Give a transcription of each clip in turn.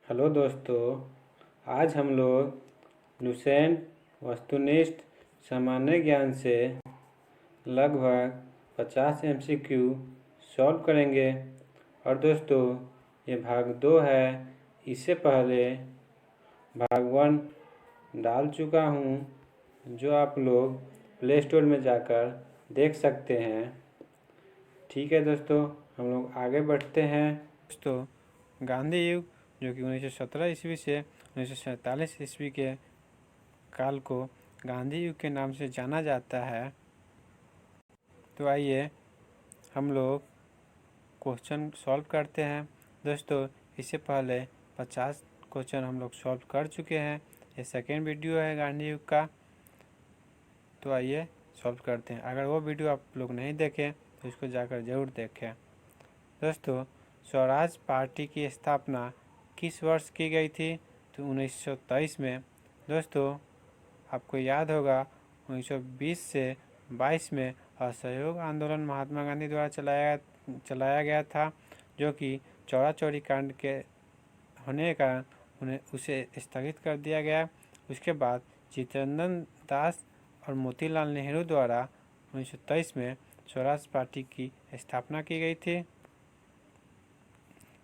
Hello दोस्तों, आज हम लोग लुसेंट वस्तुनिष्ठ सामान्य ज्ञान से लगभग 50 MCQ सॉल्व करेंगे। और दोस्तों, ये भाग 2 है। इससे पहले भाग 1 डाल चुका हूँ, जो आप लोग प्ले स्टोर में जाकर देख सकते हैं। ठीक है दोस्तों, हम लोग आगे बढ़ते हैं। दोस्तों, गांधी युग जो कि 1917 ईस्वी से 1947 ईस्वी के काल को गांधी युग के नाम से जाना जाता है। तो आइए हम लोग क्वेश्चन सॉल्व करते हैं। दोस्तों, इससे पहले 50 क्वेश्चन हम लोग सॉल्व कर चुके हैं। ये सेकेंड वीडियो है गांधी युग का। तो आइए सॉल्व करते हैं। अगर वो वीडियो आप लोग नहीं देखें तो इसको जाकर ज़रूर देखें। दोस्तों, स्वराज पार्टी की स्थापना किस वर्ष की गई थी? तो 1923 में। दोस्तों, आपको याद होगा 1920 से 22 में असहयोग आंदोलन महात्मा गांधी द्वारा चलाया गया था, जो कि चौरा चौरी कांड के होने के कारण उसे स्थगित कर दिया गया। उसके बाद चित्तरंजन दास और मोतीलाल नेहरू द्वारा 1923 में स्वराज पार्टी की स्थापना की गई थी।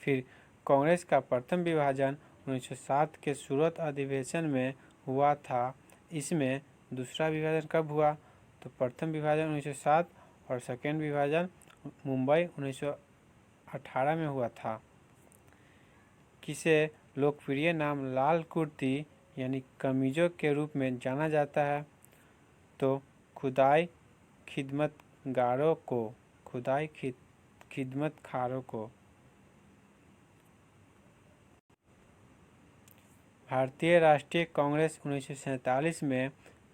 फिर कांग्रेस का प्रथम विभाजन 1907 के सूरत अधिवेशन में हुआ था। इसमें दूसरा विभाजन कब हुआ? तो प्रथम विभाजन 1907 और सेकेंड विभाजन मुंबई 1918 में हुआ था। किसे लोकप्रिय नाम लाल कुर्ती यानी कमीजों के रूप में जाना जाता है? तो खुदाई खिदमतगारों को। भारतीय राष्ट्रीय कांग्रेस 1947 में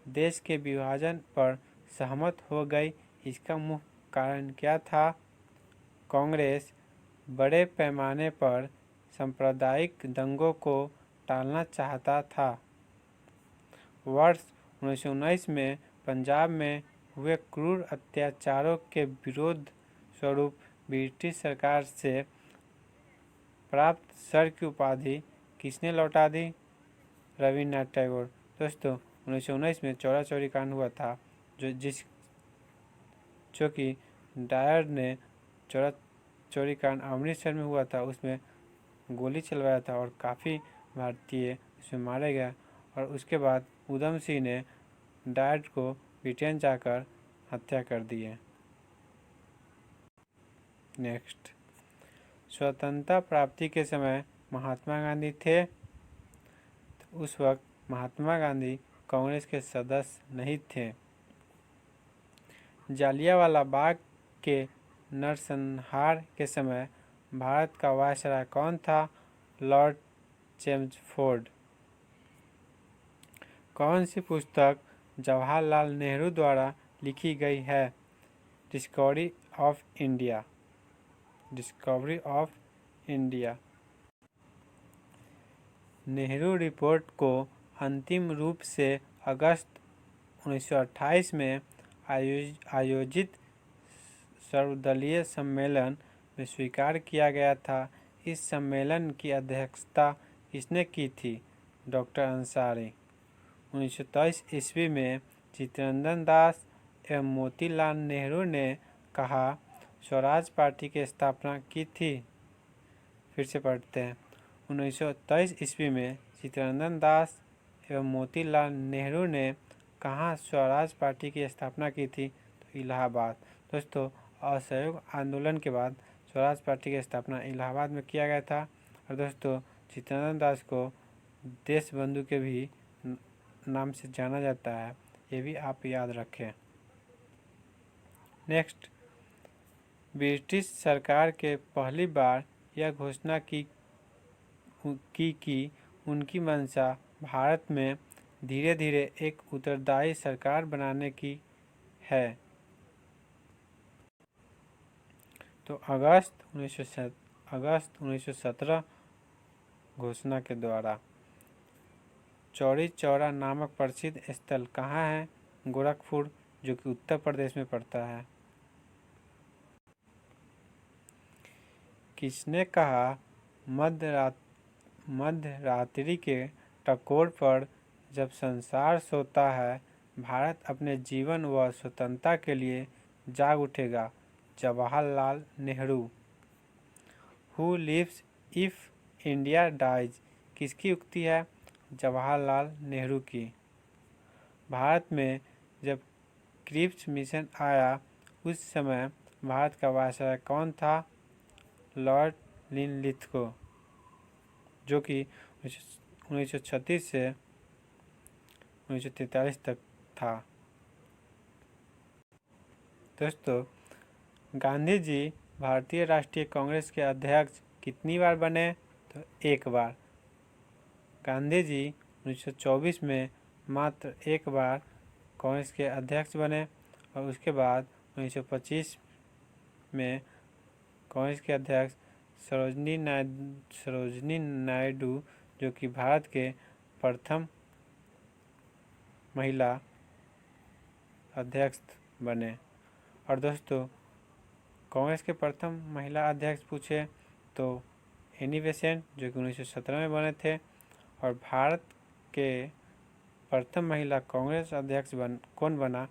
देश के विभाजन पर सहमत हो गई। इसका मुख्य कारण क्या था? कांग्रेस बड़े पैमाने पर सांप्रदायिक दंगों को टालना चाहता था। वर्ष 1919 में पंजाब में हुए क्रूर अत्याचारों के विरोध स्वरूप ब्रिटिश सरकार से प्राप्त सर की उपाधि किसने लौटा दी? रविन्द्रनाथ टैगोर। दोस्तों, 1919 में चौरा चौरी कांड हुआ था, जो कि डायर ने चौरा चौरी कांड अमृतसर में हुआ था। उसमें गोली चलवाया था और काफ़ी भारतीय उसमें मारे गए। और उसके बाद उधम सिंह ने डायर को ब्रिटेन जाकर हत्या कर दिए। नेक्स्ट, स्वतंत्रता प्राप्ति के समय महात्मा गांधी थे। तो उस वक्त महात्मा गांधी कांग्रेस के सदस्य नहीं थे। जालियांवाला बाग के नरसंहार के समय भारत का वायसराय कौन था? Lord Chelmsford. कौन सी पुस्तक जवाहरलाल नेहरू द्वारा लिखी गई है? Discovery of India. Nehru report को अंतिम रूप से अगस्त 1928 में आयोजित सर्वदलीय सम्मेलन में स्वीकार किया गया था। इस सम्मेलन की अध्यक्षता किसने की थी? डॉक्टर अंसारी। 1923 ईस्वी में चित्तरंजन दास एवं मोतीलाल नेहरू ने कहा स्वराज पार्टी की स्थापना की थी। फिर से पढ़ते हैं। 1923 ईस्वी में चित्तरंजन दास एवं मोतीलाल नेहरू ने कहाँ स्वराज पार्टी की स्थापना की थी? तो इलाहाबाद। दोस्तों, असहयोग आंदोलन के बाद स्वराज पार्टी की स्थापना इलाहाबाद में किया गया था। और दोस्तों, चित्तरंजन दास को देश बंधु के भी नाम से जाना जाता है, ये भी आप याद रखें। नेक्स्ट, ब्रिटिश सरकार के पहली बार यह घोषणा की उनकी मंशा भारत में धीरे धीरे एक उत्तरदायी सरकार बनाने की है। तो अगस्त 1917 घोषणा के द्वारा। चौरी चौरा नामक प्रसिद्ध स्थल कहाँ है? गोरखपुर, जो कि उत्तर प्रदेश में पड़ता है। किसने कहा मध्य रात्रि के टकोर पर जब संसार सोता है, भारत अपने जीवन व स्वतंत्रता के लिए जाग उठेगा। Jawaharlal Nehru. Who lives if India dies किसकी उक्ति है? जवाहरलाल नेहरू की। भारत में जब क्रिप्स मिशन आया उस समय भारत का वायसराय कौन था? लॉर्ड लिनलिथगो, जो कि 1936 से 1943 तक था। दोस्तों, गांधी जी भारतीय राष्ट्रीय कांग्रेस के अध्यक्ष कितनी बार बने? तो एक बार। गांधी जी 1924 में मात्र एक बार कांग्रेस के अध्यक्ष बने और उसके बाद 1925 में कांग्रेस के अध्यक्ष सरोजिनी नायडू, जो कि भारत के प्रथम महिला अध्यक्ष बने। और दोस्तों, कांग्रेस के प्रथम महिला अध्यक्ष पूछे तो एनी बेसेंट, जो कि 1917 में बने थे। और भारत के प्रथम महिला कांग्रेस अध्यक्ष कौन बना?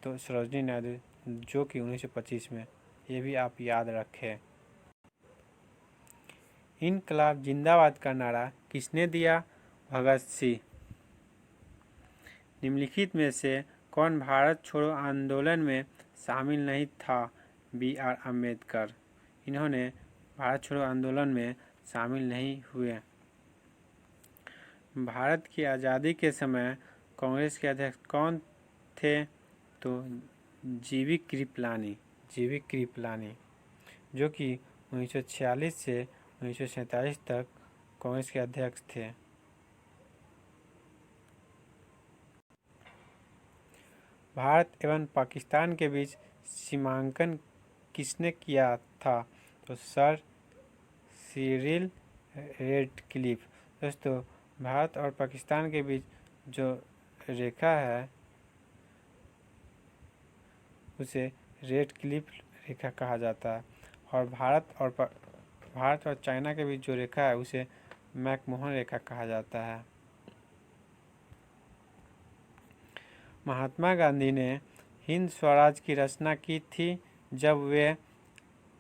तो सरोजिनी नायडू, जो कि 1925 में। ये भी आप याद रखें। इनकलाब जिंदाबाद का नारा किसने दिया? भगत सिंह। निम्नलिखित में से कौन भारत छोड़ो आंदोलन में शामिल नहीं था? B.R. अम्बेडकर। इन्होंने भारत छोड़ो आंदोलन में शामिल नहीं हुए। भारत की आज़ादी के समय कांग्रेस के अध्यक्ष कौन थे? तो जीवी कृपलानी, जो कि 1946 से 1947 तक कांग्रेस के अध्यक्ष थे। भारत एवं पाकिस्तान के बीच सीमांकन किसने किया था? तो सर सिरिल रेडक्लिफ। दोस्तों, भारत और पाकिस्तान के बीच जो रेखा है उसे रेडक्लिफ रेखा कहा जाता है। और भारत और चाइना के बीच जो रेखा है उसे मैकमोहन रेखा कहा जाता है। महात्मा गांधी ने हिंद स्वराज की रचना की थी जब वे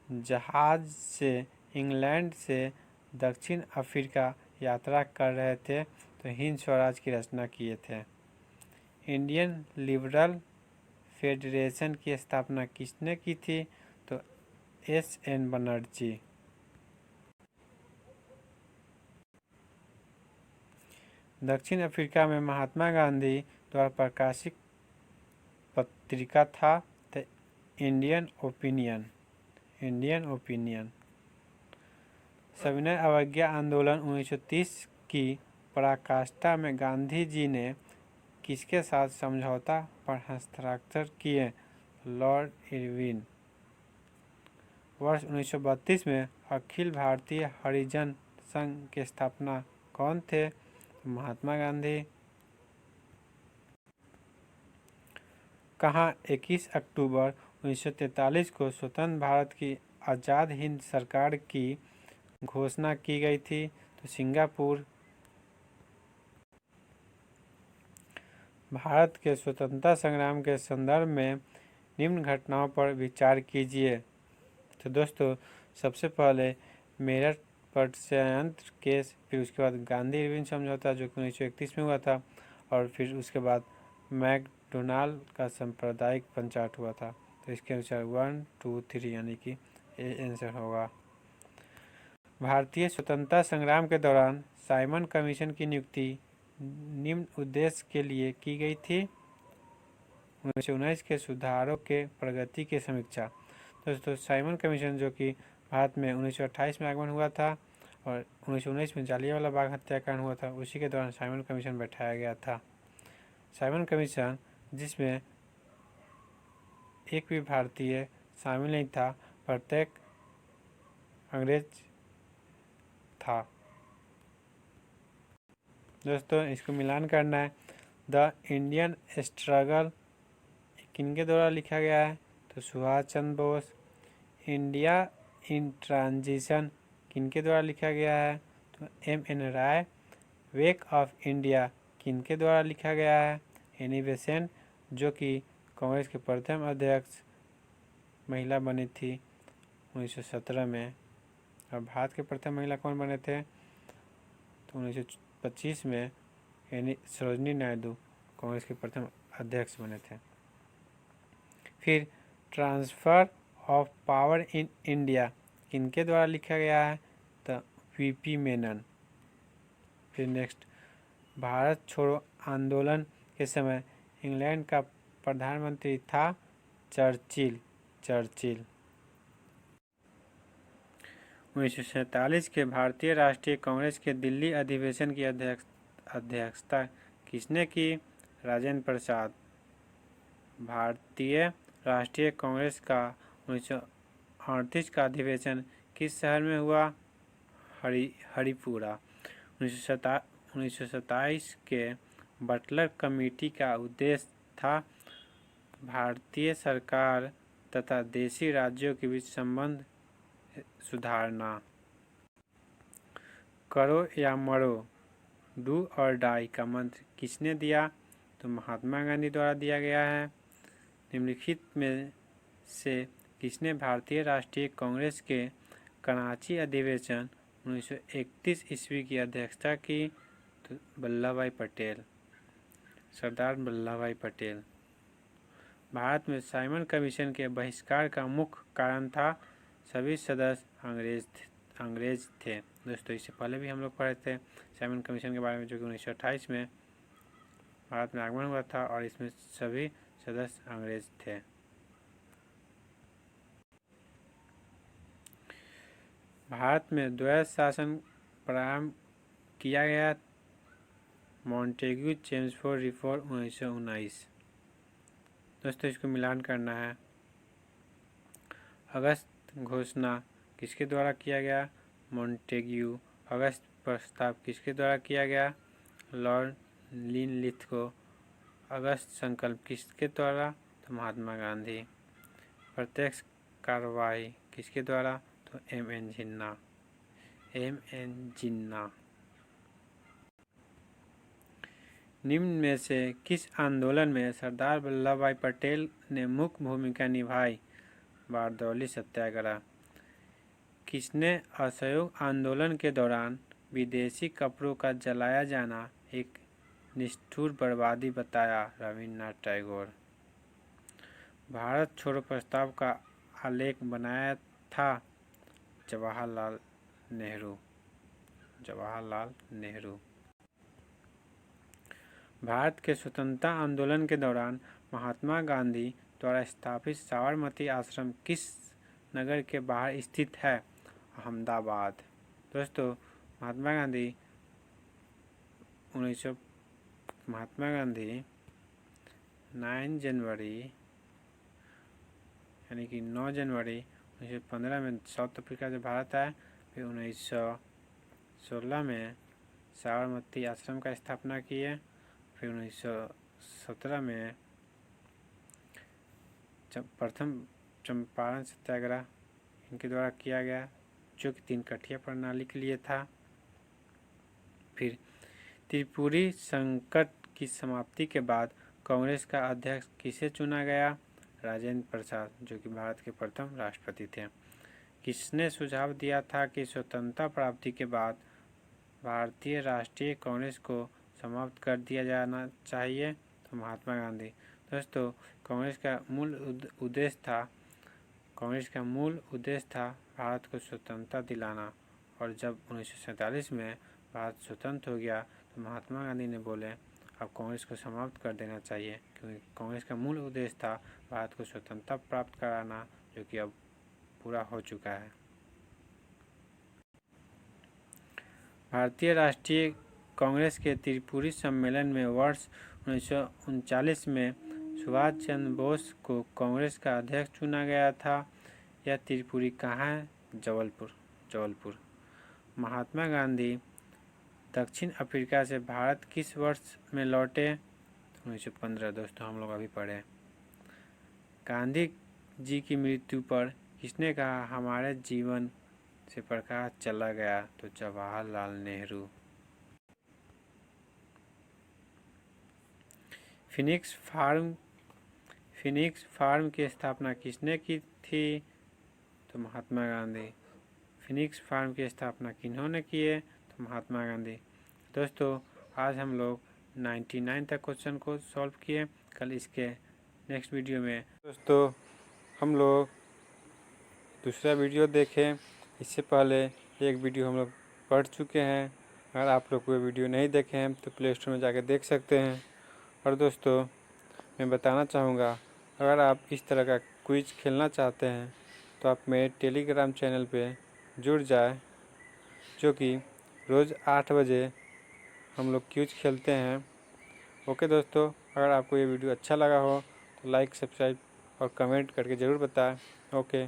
जहाज से इंग्लैंड से दक्षिण अफ्रीका यात्रा कर रहे थे, तो हिंद स्वराज की रचना किए थे। इंडियन लिबरल फेडरेशन की स्थापना किसने की थी? तो S.N. बनर्जी। दक्षिण अफ्रीका में महात्मा गांधी द्वारा प्रकाशित पत्रिका था द इंडियन ओपिनियन। सविनय अवज्ञा आंदोलन 1930 की पराकाष्ठा में गांधी जी ने किसके साथ समझौता पर हस्ताक्षर किए? Lord Irwin. वर्ष 1932 में अखिल भारतीय हरिजन संघ के स्थापना कौन थे? महात्मा गांधी। कहाँ 21 अक्टूबर 1943 को स्वतंत्र भारत की आज़ाद हिंद सरकार की घोषणा की गई थी? तो सिंगापुर। भारत के स्वतंत्रता संग्राम के संदर्भ में निम्न घटनाओं पर विचार कीजिए। तो दोस्तों, सबसे पहले मेरठ षड्यंत्र केस, फिर उसके बाद गांधी इरविन समझौता जो कि 1931 में हुआ था, और फिर उसके बाद मैकडोनाल्ड का सांप्रदायिक पंचायत हुआ था। तो इसके अनुसार 1, 2, 3 यानी कि ये आंसर होगा। भारतीय स्वतंत्रता संग्राम के दौरान साइमन कमीशन की नियुक्ति निम्न उद्देश्य के लिए की गई थी? 1919 के सुधारों के प्रगति की समीक्षा। दोस्तों, साइमन कमीशन जो कि भारत में 1928 में आगमन हुआ था और 1919 में जालियांवाला बाग हत्याकांड हुआ था, उसी के दौरान साइमन कमीशन बैठाया गया था। साइमन कमीशन जिसमें एक भी भारतीय शामिल नहीं था, प्रत्येक अंग्रेज था। दोस्तों, इसको मिलान करना है। द इंडियन स्ट्रगल किनके द्वारा लिखा गया है? तो Subhash Chandra Bose. India in transition किनके द्वारा लिखा गया है? तो तो M.N. Rai. Wake of India किनके द्वारा लिखा गया है? एनी बेसेंट, जो कि कांग्रेस के प्रथम अध्यक्ष महिला बनी थी 1917 में। और भारत के प्रथम महिला कौन बने थे? तो 1925 में सरोजनी नायडू कांग्रेस के प्रथम अध्यक्ष बने थे। फिर transfer of power in India किनके द्वारा लिखा गया है? तो वीपी मेनन। फिर नेक्स्ट, भारत छोड़ो आंदोलन के समय इंग्लैंड का प्रधानमंत्री था चर्चिल। 1947 के भारतीय राष्ट्रीय कांग्रेस के दिल्ली अधिवेशन की अध्यक्षता किसने की? राजेंद्र प्रसाद। भारतीय राष्ट्रीय कांग्रेस का 1938 का अधिवेशन किस शहर में हुआ? हरिपुरा। 1927 के बटलर कमेटी का उद्देश्य था भारतीय सरकार तथा देशी राज्यों के बीच संबंध सुधारना। करो या मरो, डू और डाई का मंत्र किसने दिया? तो महात्मा गांधी द्वारा दिया गया है। निम्नलिखित में से किसने भारतीय राष्ट्रीय कांग्रेस के कराची अधिवेशन 1931 ईस्वी की अध्यक्षता की? तो वल्लभ भाई पटेल, सरदार वल्लभ भाई पटेल। भारत में साइमन कमीशन के बहिष्कार का मुख्य कारण था सभी सदस्य अंग्रेज थे। दोस्तों, इससे पहले भी हम लोग पढ़े थे साइमन कमीशन के बारे में, जो कि 1928 में भारत में आगमन हुआ था और इसमें सभी सदस्य अंग्रेज थे। भारत में द्वैध शासन प्रारंभ किया गया मॉन्टेग्यू चेम्सफोर्ड रिफॉर्म 1919। दोस्तों, इसको मिलान करना है। अगस्त घोषणा किसके द्वारा किया गया? मॉन्टेग्यू। अगस्त प्रस्ताव किसके द्वारा किया गया? लॉर्ड लिनलिथ। अगस्त संकल्प किसके द्वारा? तो महात्मा गांधी। प्रत्यक्ष कार्रवाई किसके द्वारा? तो M.N. जिन्ना। निम्न में से किस आंदोलन में सरदार वल्लभ भाई पटेल ने मुख्य भूमिका निभाई? बारदौली सत्याग्रह। किसने असहयोग आंदोलन के दौरान विदेशी कपड़ों का जलाया जाना एक निष्ठुर बर्बादी बताया? रविन्द्रनाथ टैगोर। भारत छोड़ो प्रस्ताव का आलेख बनाया था जवाहरलाल नेहरू। भारत के स्वतंत्रता आंदोलन के दौरान महात्मा गांधी द्वारा स्थापित साबरमती आश्रम किस नगर के बाहर स्थित है? अहमदाबाद। दोस्तों, महात्मा गांधी 9 जनवरी 1915 में साउथ अफ्रीका से भारत आए। फिर 1916 में साबरमती आश्रम का स्थापना किए। फिर 1917 में प्रथम चंपारण सत्याग्रह इनके द्वारा किया गया, जो कि 3 कठिया प्रणाली के लिए था। फिर त्रिपुरी संकट की समाप्ति के बाद कांग्रेस का अध्यक्ष किसे चुना गया? राजेंद्र प्रसाद, जो कि भारत के प्रथम राष्ट्रपति थे। किसने सुझाव दिया था कि स्वतंत्रता प्राप्ति के बाद भारतीय राष्ट्रीय कांग्रेस को समाप्त कर दिया जाना चाहिए? तो महात्मा गांधी। दोस्तों, कांग्रेस का मूल उद्देश्य था भारत को स्वतंत्रता दिलाना। और जब 1947 में भारत स्वतंत्र हो गया तो महात्मा गांधी ने बोले अब कांग्रेस को समाप्त कर देना चाहिए, क्योंकि कांग्रेस का मूल उद्देश्य था भारत को स्वतंत्रता प्राप्त कराना, जो कि अब पूरा हो चुका है। भारतीय राष्ट्रीय कांग्रेस के त्रिपुरी सम्मेलन में वर्ष 1939 में सुभाष चंद्र बोस को कांग्रेस का अध्यक्ष चुना गया था। यह त्रिपुरी कहाँ है? जबलपुर। महात्मा गांधी दक्षिण अफ्रीका से भारत किस वर्ष में लौटे? 1915। दोस्तों, हम लोग अभी पढ़े। गांधी जी की मृत्यु पर किसने कहा हमारे जीवन से प्रकाश चला गया तो जवाहरलाल नेहरू। फिनिक्स फार्म की स्थापना किसने की थी? तो महात्मा गांधी। फिनिक्स फार्म की स्थापना किन्होंने की है? तो महात्मा गांधी। दोस्तों, आज हम लोग 99 तक क्वेश्चन को सॉल्व किए। कल इसके नेक्स्ट वीडियो में दोस्तों हम लोग दूसरा वीडियो देखें। इससे पहले एक वीडियो हम लोग पढ़ चुके हैं। अगर आप लोग कोई वीडियो नहीं देखे हैं तो प्ले स्टोर में जाकर देख सकते हैं। और दोस्तों, मैं बताना चाहूँगा, अगर आप इस तरह का क्विज खेलना चाहते हैं तो आप मेरे टेलीग्राम चैनल पे जुड़ जाए, जो कि रोज़ 8 बजे हम लोग क्विज खेलते हैं। ओके दोस्तों, अगर आपको ये वीडियो अच्छा लगा हो तो लाइक, सब्सक्राइब और कमेंट करके ज़रूर बताएं। ओके।